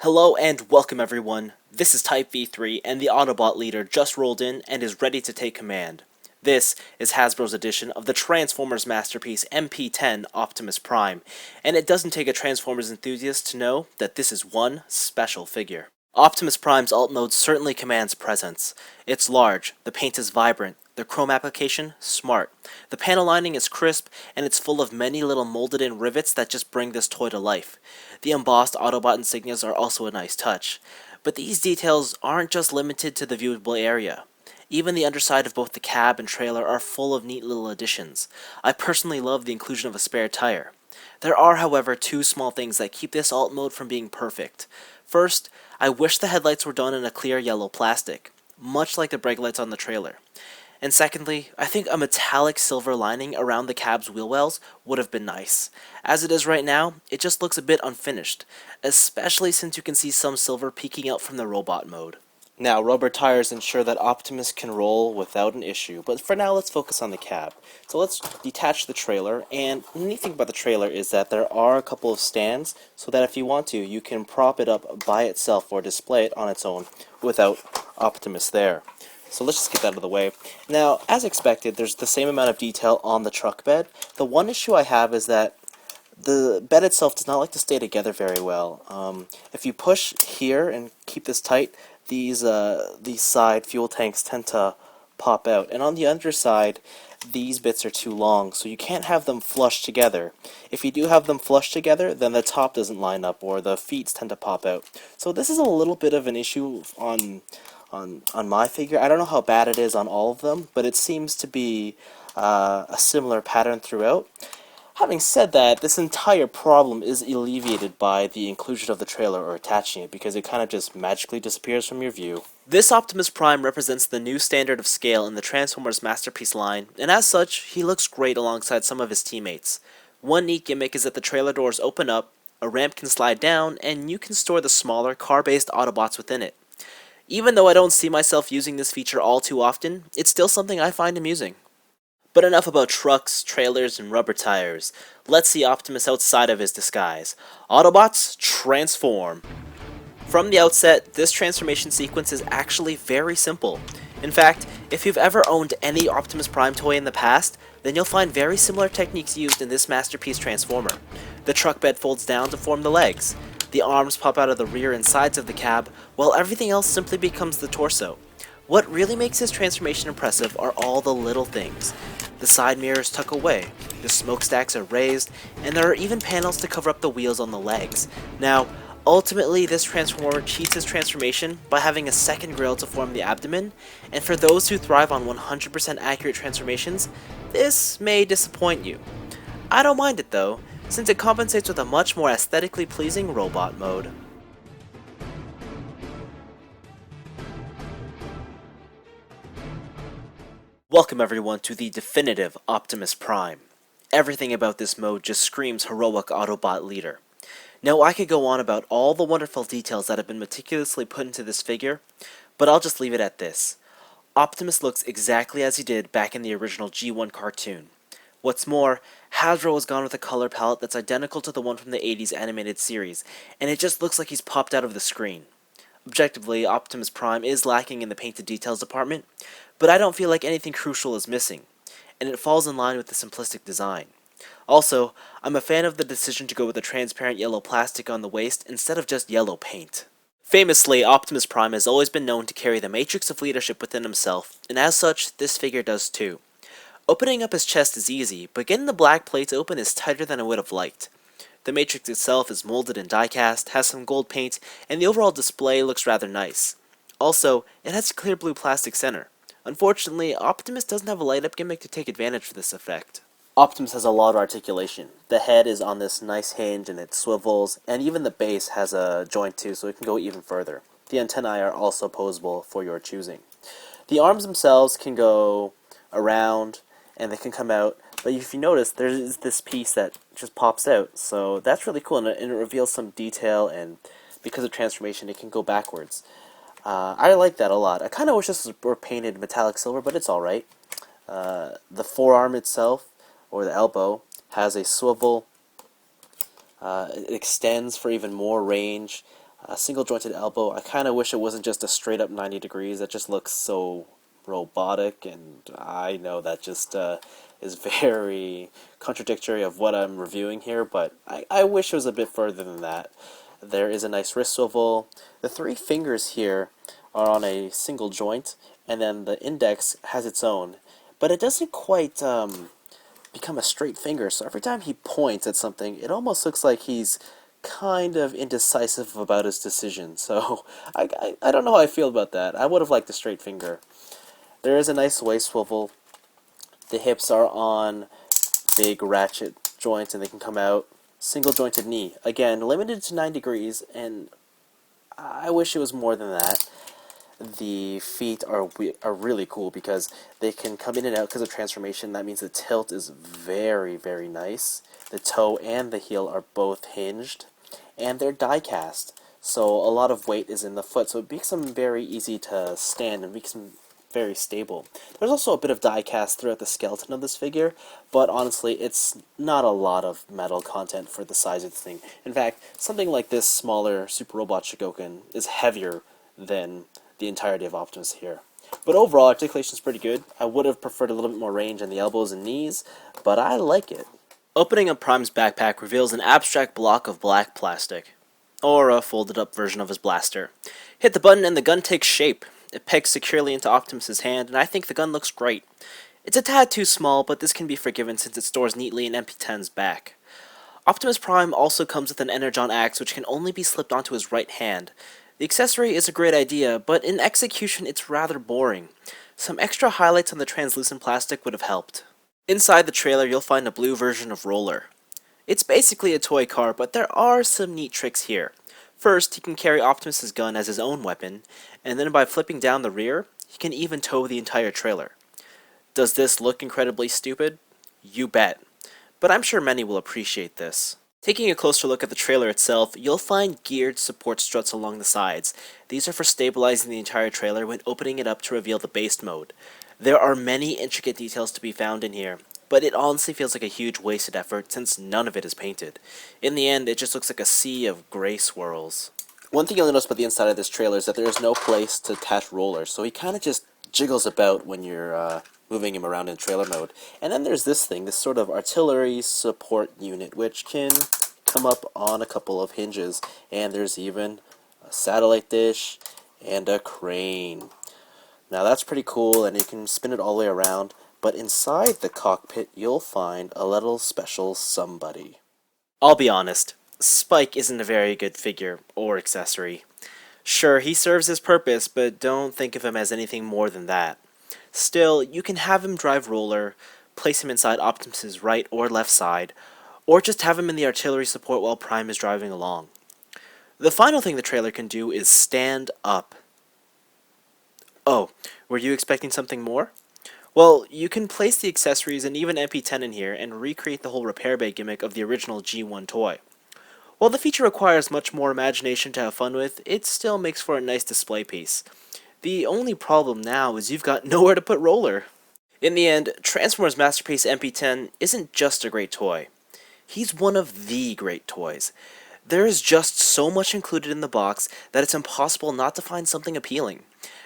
Hello and welcome everyone. This is Type V3 and the Autobot leader just rolled in and is ready to take command. This is Hasbro's edition of the Transformers masterpiece MP10 Optimus Prime, and it doesn't take a Transformers enthusiast to know that this is one special figure. Optimus Prime's alt mode certainly commands presence. It's large, the paint is vibrant, the chrome application, smart. The panel lining is crisp, and it's full of many little molded-in rivets that just bring this toy to life. The embossed Autobot insignias are also a nice touch. But these details aren't just limited to the viewable area. Even the underside of both the cab and trailer are full of neat little additions. I personally love the inclusion of a spare tire. There are, however, two small things that keep this alt mode from being perfect. First, I wish the headlights were done in a clear yellow plastic, much like the brake lights on the trailer. And secondly, I think a metallic silver lining around the cab's wheel wells would have been nice. As it is right now, it just looks a bit unfinished, especially since you can see some silver peeking out from the robot mode. Now, rubber tires ensure that Optimus can roll without an issue, but for now let's focus on the cab. So let's detach the trailer, and the neat thing about the trailer is that there are a couple of stands, so that if you want to, you can prop it up by itself or display it on its own without Optimus there. So let's just get that out of the way. Now, as expected, there's the same amount of detail on the truck bed. The one issue I have is that the bed itself does not like to stay together very well. If you push here and keep this tight, these side fuel tanks tend to pop out. And on the underside, these bits are too long, so you can't have them flush together. If you do have them flush together, then the top doesn't line up, or the feet tend to pop out. So this is a little bit of an issue on my figure. I don't know how bad it is on all of them, but it seems to be a similar pattern throughout. Having said that, this entire problem is alleviated by the inclusion of the trailer or attaching it, because it kind of just magically disappears from your view. This Optimus Prime represents the new standard of scale in the Transformers Masterpiece line, and as such, he looks great alongside some of his teammates. One neat gimmick is that the trailer doors open up, a ramp can slide down, and you can store the smaller, car-based Autobots within it. Even though I don't see myself using this feature all too often, it's still something I find amusing. But enough about trucks, trailers, and rubber tires. Let's see Optimus outside of his disguise. Autobots, transform! From the outset, this transformation sequence is actually very simple. In fact, if you've ever owned any Optimus Prime toy in the past, then you'll find very similar techniques used in this masterpiece transformer. The truck bed folds down to form the legs. The arms pop out of the rear and sides of the cab, while everything else simply becomes the torso. What really makes this transformation impressive are all the little things. The side mirrors tuck away, the smokestacks are raised, and there are even panels to cover up the wheels on the legs. Now, ultimately this transformer cheats his transformation by having a second grille to form the abdomen, and for those who thrive on 100% accurate transformations, this may disappoint you. I don't mind it though, since it compensates with a much more aesthetically pleasing robot mode. Welcome everyone to the definitive Optimus Prime. Everything about this mode just screams heroic Autobot leader. Now I could go on about all the wonderful details that have been meticulously put into this figure, but I'll just leave it at this. Optimus looks exactly as he did back in the original G1 cartoon. What's more, Hasbro has gone with a color palette that's identical to the one from the 80s animated series, and it just looks like he's popped out of the screen. Objectively, Optimus Prime is lacking in the painted details department, but I don't feel like anything crucial is missing, and it falls in line with the simplistic design. Also, I'm a fan of the decision to go with a transparent yellow plastic on the waist instead of just yellow paint. Famously, Optimus Prime has always been known to carry the matrix of leadership within himself, and as such, this figure does too. Opening up his chest is easy, but getting the black plates open is tighter than I would have liked. The matrix itself is molded in die-cast, has some gold paint, and the overall display looks rather nice. Also, it has a clear blue plastic center. Unfortunately, Optimus doesn't have a light-up gimmick to take advantage of this effect. Optimus has a lot of articulation. The head is on this nice hinge and it swivels, and even the base has a joint too, so it can go even further. The antennae are also posable for your choosing. The arms themselves can go around, and they can come out, but if you notice, there is this piece that just pops out, so that's really cool, and it reveals some detail, and because of transformation, it can go backwards. I like that a lot. I kind of wish this were painted metallic silver, but it's alright. The forearm itself, or the elbow, has a swivel. It extends for even more range. A single jointed elbow. I kind of wish it wasn't just a straight up 90 degrees. That just looks so robotic, and I know that just is very contradictory of what I'm reviewing here, but I wish it was a bit further than that. There is a nice wrist swivel. The three fingers here are on a single joint, and then the index has its own, but it doesn't quite become a straight finger, so every time he points at something, it almost looks like he's kind of indecisive about his decision. So I don't know how I feel about that. I would have liked a straight finger. There is a nice waist swivel. The hips are on big ratchet joints and they can come out. Single jointed knee. Again, limited to 9 degrees, and I wish it was more than that. The feet are really cool because they can come in and out because of transformation. That means the tilt is very, very nice. The toe and the heel are both hinged, and they're die cast. So a lot of weight is in the foot, so it makes them very easy to stand and makes them very stable. There's also a bit of die cast throughout the skeleton of this figure, but honestly, it's not a lot of metal content for the size of the thing. In fact, something like this smaller Super Robot Shogoken is heavier than the entirety of Optimus here. But overall, articulation is pretty good. I would have preferred a little bit more range in the elbows and knees, but I like it. Opening up Prime's backpack reveals an abstract block of black plastic, or a folded up version of his blaster. Hit the button and the gun takes shape. It pegs securely into Optimus's hand, and I think the gun looks great. It's a tad too small, but this can be forgiven since it stores neatly in MP10's back. Optimus Prime also comes with an Energon Axe, which can only be slipped onto his right hand. The accessory is a great idea, but in execution it's rather boring. Some extra highlights on the translucent plastic would have helped. Inside the trailer you'll find a blue version of Roller. It's basically a toy car, but there are some neat tricks here. First, he can carry Optimus's gun as his own weapon, and then by flipping down the rear, he can even tow the entire trailer. Does this look incredibly stupid? You bet. But I'm sure many will appreciate this. Taking a closer look at the trailer itself, you'll find geared support struts along the sides. These are for stabilizing the entire trailer when opening it up to reveal the base mode. There are many intricate details to be found in here, but it honestly feels like a huge wasted effort since none of it is painted. In the end, it just looks like a sea of gray swirls. One thing you'll notice about the inside of this trailer is that there is no place to attach rollers, so he kind of just jiggles about when you're moving him around in trailer mode. And then there's this thing, this sort of artillery support unit, which can come up on a couple of hinges. And there's even a satellite dish and a crane. Now that's pretty cool, and you can spin it all the way around. But inside the cockpit, you'll find a little special somebody. I'll be honest, Spike isn't a very good figure or accessory. Sure, he serves his purpose, but don't think of him as anything more than that. Still, you can have him drive Roller, place him inside Optimus's right or left side, or just have him in the artillery support while Prime is driving along. The final thing the trailer can do is stand up. Oh, were you expecting something more? Well, you can place the accessories and even MP10 in here and recreate the whole repair bay gimmick of the original G1 toy. While the feature requires much more imagination to have fun with, it still makes for a nice display piece. The only problem now is you've got nowhere to put Roller. In the end, Transformers Masterpiece MP10 isn't just a great toy. He's one of the great toys. There is just so much included in the box that it's impossible not to find something appealing.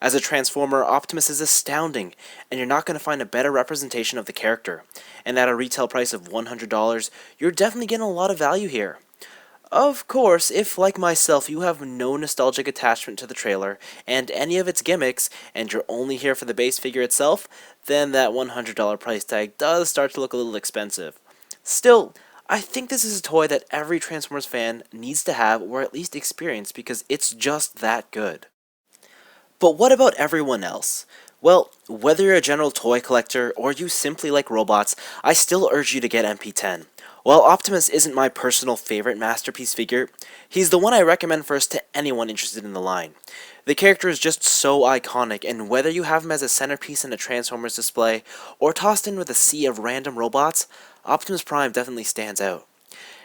As a Transformer, Optimus is astounding, and you're not going to find a better representation of the character. And at a retail price of $100, you're definitely getting a lot of value here. Of course, if, like myself, you have no nostalgic attachment to the trailer and any of its gimmicks, and you're only here for the base figure itself, then that $100 price tag does start to look a little expensive. Still, I think this is a toy that every Transformers fan needs to have or at least experience because it's just that good. But what about everyone else? Well, whether you're a general toy collector or you simply like robots, I still urge you to get MP10. While Optimus isn't my personal favorite Masterpiece figure, he's the one I recommend first to anyone interested in the line. The character is just so iconic, and whether you have him as a centerpiece in a Transformers display or tossed in with a sea of random robots, Optimus Prime definitely stands out.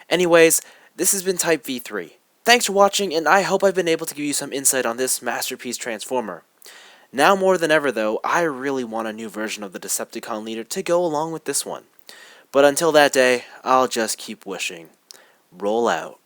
Anyways, this has been Type V3. Thanks for watching, and I hope I've been able to give you some insight on this Masterpiece Transformer. Now more than ever though, I really want a new version of the Decepticon leader to go along with this one. But until that day, I'll just keep wishing. Roll out.